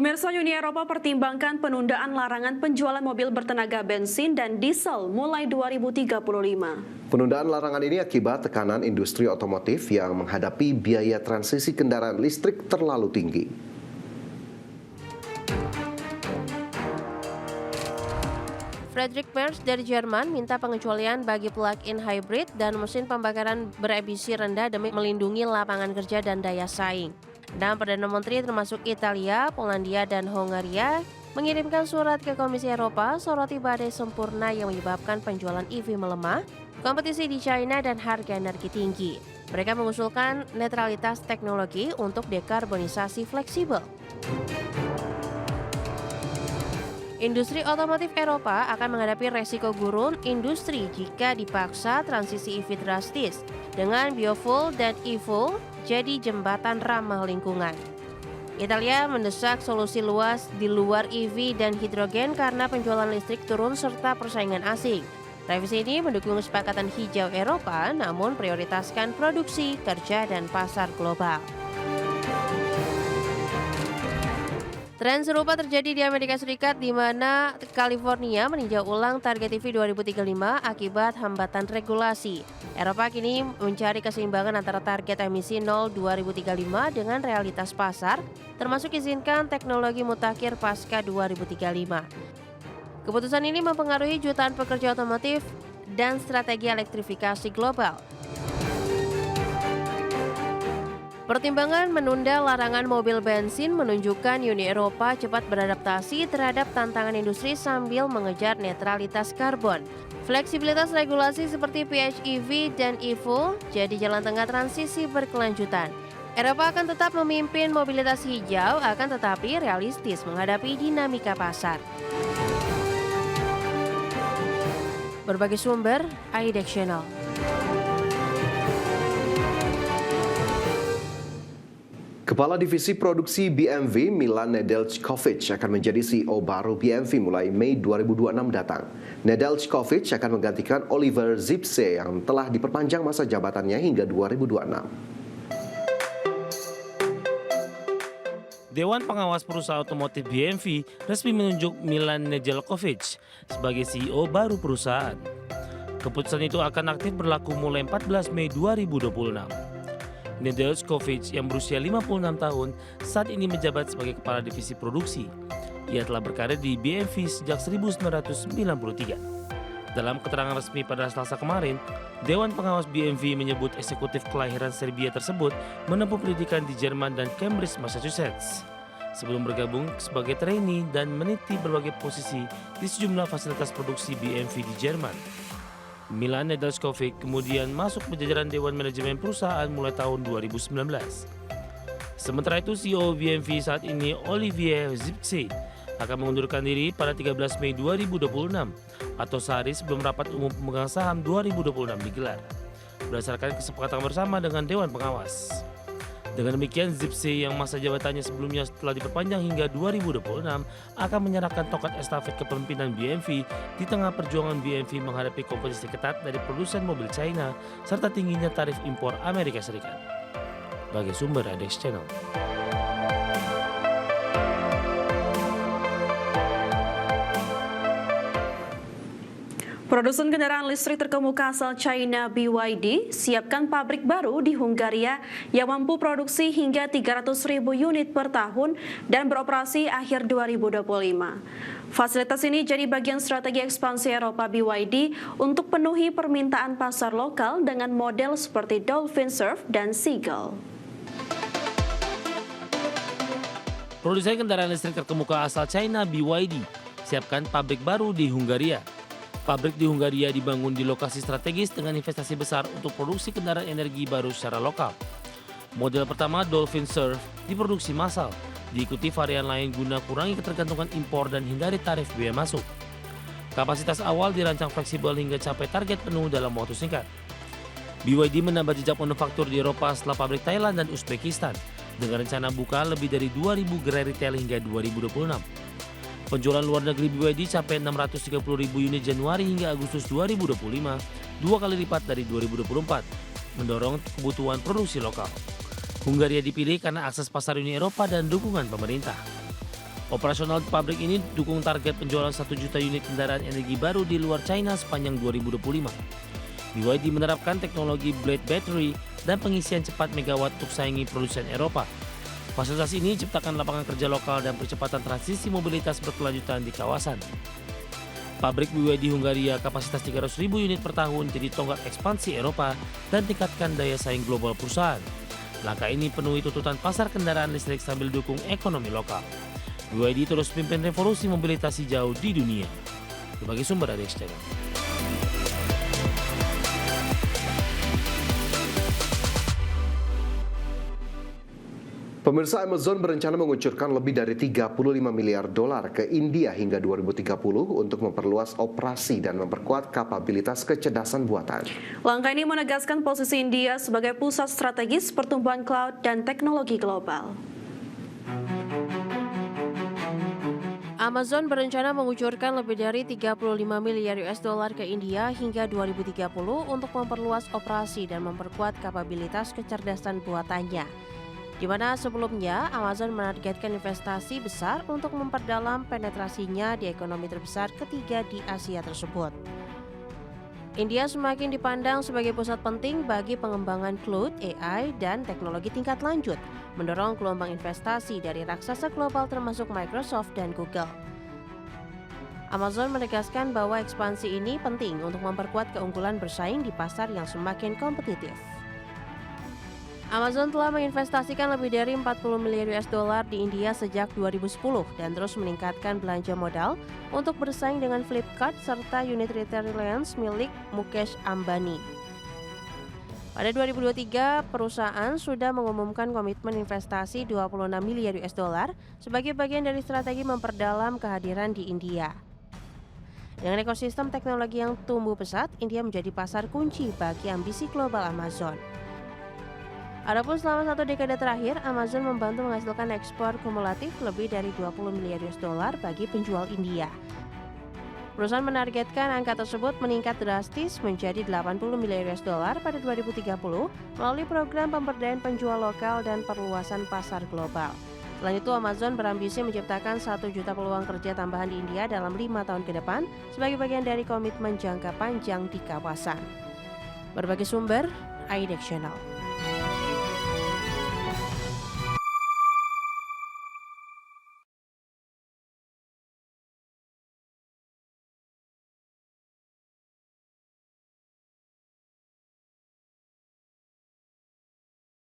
Pemirsa, Uni Eropa pertimbangkan penundaan larangan penjualan mobil bertenaga bensin dan diesel mulai 2035. Penundaan larangan ini akibat tekanan industri otomotif yang menghadapi biaya transisi kendaraan listrik terlalu tinggi. Friedrich Merz dari Jerman minta pengecualian bagi plug-in hybrid dan mesin pembakaran beremisi rendah demi melindungi lapangan kerja dan daya saing. Dan Perdana Menteri termasuk Italia, Polandia, dan Hongaria mengirimkan surat ke Komisi Eropa soroti badai sempurna yang menyebabkan penjualan EV melemah, kompetisi di China, dan harga energi tinggi. Mereka mengusulkan netralitas teknologi untuk dekarbonisasi fleksibel. Industri otomotif Eropa akan menghadapi resiko gurun industri jika dipaksa transisi EV drastis dengan biofuel dan e-fuel jadi jembatan ramah lingkungan. Italia mendesak solusi luas di luar EV dan hidrogen karena penjualan listrik turun serta persaingan asing. Revisi ini mendukung kesepakatan hijau Eropa namun prioritaskan produksi, kerja, dan pasar global. Tren serupa terjadi di Amerika Serikat di mana California meninjau ulang target EV 2035 akibat hambatan regulasi. Eropa kini mencari keseimbangan antara target emisi 0 2035 dengan realitas pasar, termasuk izinkan teknologi mutakhir pasca 2035. Keputusan ini mempengaruhi jutaan pekerja otomotif dan strategi elektrifikasi global. Pertimbangan menunda larangan mobil bensin menunjukkan Uni Eropa cepat beradaptasi terhadap tantangan industri sambil mengejar netralitas karbon. Fleksibilitas regulasi seperti PHEV dan e-fuel jadi jalan tengah transisi berkelanjutan. Eropa akan tetap memimpin mobilitas hijau, akan tetapi realistis menghadapi dinamika pasar. Berbagai sumber, IDEX Channel. Kepala Divisi Produksi BMW Milan Nedeljkovic akan menjadi CEO baru BMW mulai Mei 2026 datang. Nedeljkovic akan menggantikan Oliver Zipse yang telah diperpanjang masa jabatannya hingga 2026. Dewan Pengawas Perusahaan Otomotif BMW resmi menunjuk Milan Nedeljkovic sebagai CEO baru perusahaan. Keputusan itu akan aktif berlaku mulai 14 Mei 2026. Nedeljkovic yang berusia 56 tahun saat ini menjabat sebagai Kepala Divisi Produksi. Ia telah berkarir di BMW sejak 1993. Dalam keterangan resmi pada Selasa kemarin, Dewan Pengawas BMW menyebut eksekutif kelahiran Serbia tersebut menempuh pendidikan di Jerman dan Cambridge, Massachusetts, sebelum bergabung sebagai trainee dan meniti berbagai posisi di sejumlah fasilitas produksi BMW di Jerman. Milan Nedeljkovic kemudian masuk ke jajaran Dewan Manajemen Perusahaan mulai tahun 2019. Sementara itu, CEO BMW saat ini Olivier Zipse akan mengundurkan diri pada 13 Mei 2026 atau sehari sebelum rapat umum pemegang saham 2026 digelar, berdasarkan kesepakatan bersama dengan Dewan Pengawas. Dengan demikian, Zipse yang masa jabatannya sebelumnya telah diperpanjang hingga 2026 akan menyerahkan tongkat estafet kepemimpinan BMW di tengah perjuangan BMW menghadapi kompetisi ketat dari produsen mobil China serta tingginya tarif impor Amerika Serikat. Bagi sumber IDEX Channel. Produsen kendaraan listrik terkemuka asal China BYD siapkan pabrik baru di Hungaria yang mampu produksi hingga 300.000 unit per tahun dan beroperasi akhir 2025. Fasilitas ini jadi bagian strategi ekspansi Eropa BYD untuk penuhi permintaan pasar lokal dengan model seperti Dolphin Surf dan Seagull. Produsen kendaraan listrik terkemuka asal China BYD siapkan pabrik baru di Hungaria. Pabrik di Hungaria dibangun di lokasi strategis dengan investasi besar untuk produksi kendaraan energi baru secara lokal. Model pertama Dolphin Surf diproduksi massal, diikuti varian lain guna kurangi ketergantungan impor dan hindari tarif biaya masuk. Kapasitas awal dirancang fleksibel hingga capai target penuh dalam waktu singkat. BYD menambah jejak manufaktur di Eropa setelah pabrik Thailand dan Uzbekistan, dengan rencana buka lebih dari 2.000 gerai retail hingga 2026. Penjualan luar negeri BYD capai 630.000 unit Januari hingga Agustus 2025, 2 kali lipat dari 2024, mendorong kebutuhan produksi lokal. Hungaria dipilih karena akses pasar Uni Eropa dan dukungan pemerintah. Operasional pabrik ini dukung target penjualan 1 juta unit kendaraan energi baru di luar China sepanjang 2025. BYD menerapkan teknologi blade battery dan pengisian cepat megawatt untuk saingi produsen Eropa. Fasilitas ini ciptakan lapangan kerja lokal dan percepatan transisi mobilitas berkelanjutan di kawasan. Pabrik BYD Hungaria kapasitas 300.000 unit per tahun jadi tonggak ekspansi Eropa dan tingkatkan daya saing global perusahaan. Langkah ini penuhi tuntutan pasar kendaraan listrik sambil dukung ekonomi lokal. BYD terus pimpin revolusi mobilitas hijau di dunia. Berbagai sumber dari External. Pemirsa, Amazon berencana mengucurkan lebih dari 35 miliar dolar ke India hingga 2030 untuk memperluas operasi dan memperkuat kapabilitas kecerdasan buatan. Langkah ini menegaskan posisi India sebagai pusat strategis pertumbuhan cloud dan teknologi global. Amazon berencana mengucurkan lebih dari 35 miliar US dollar ke India hingga 2030 untuk memperluas operasi dan memperkuat kapabilitas kecerdasan buatannya. Di mana sebelumnya Amazon menargetkan investasi besar untuk memperdalam penetrasinya di ekonomi terbesar ketiga di Asia tersebut. India semakin dipandang sebagai pusat penting bagi pengembangan cloud, AI, dan teknologi tingkat lanjut, mendorong gelombang investasi dari raksasa global termasuk Microsoft dan Google. Amazon menegaskan bahwa ekspansi ini penting untuk memperkuat keunggulan bersaing di pasar yang semakin kompetitif. Amazon telah menginvestasikan lebih dari 40 miliar US dollar di India sejak 2010 dan terus meningkatkan belanja modal untuk bersaing dengan Flipkart serta unit retail Reliance milik Mukesh Ambani. Pada 2023, perusahaan sudah mengumumkan komitmen investasi 26 miliar US dollar sebagai bagian dari strategi memperdalam kehadiran di India. Dengan ekosistem teknologi yang tumbuh pesat, India menjadi pasar kunci bagi ambisi global Amazon. Adapun selama 1 dekade terakhir, Amazon membantu menghasilkan ekspor kumulatif lebih dari 20 miliar US dollar bagi penjual India. Perusahaan menargetkan angka tersebut meningkat drastis menjadi 80 miliar US dollar pada 2030 melalui program pemberdayaan penjual lokal dan perluasan pasar global. Selain itu, Amazon berambisi menciptakan 1 juta peluang kerja tambahan di India dalam 5 tahun ke depan sebagai bagian dari komitmen jangka panjang di kawasan. Berbagai sumber, iDeck Channel.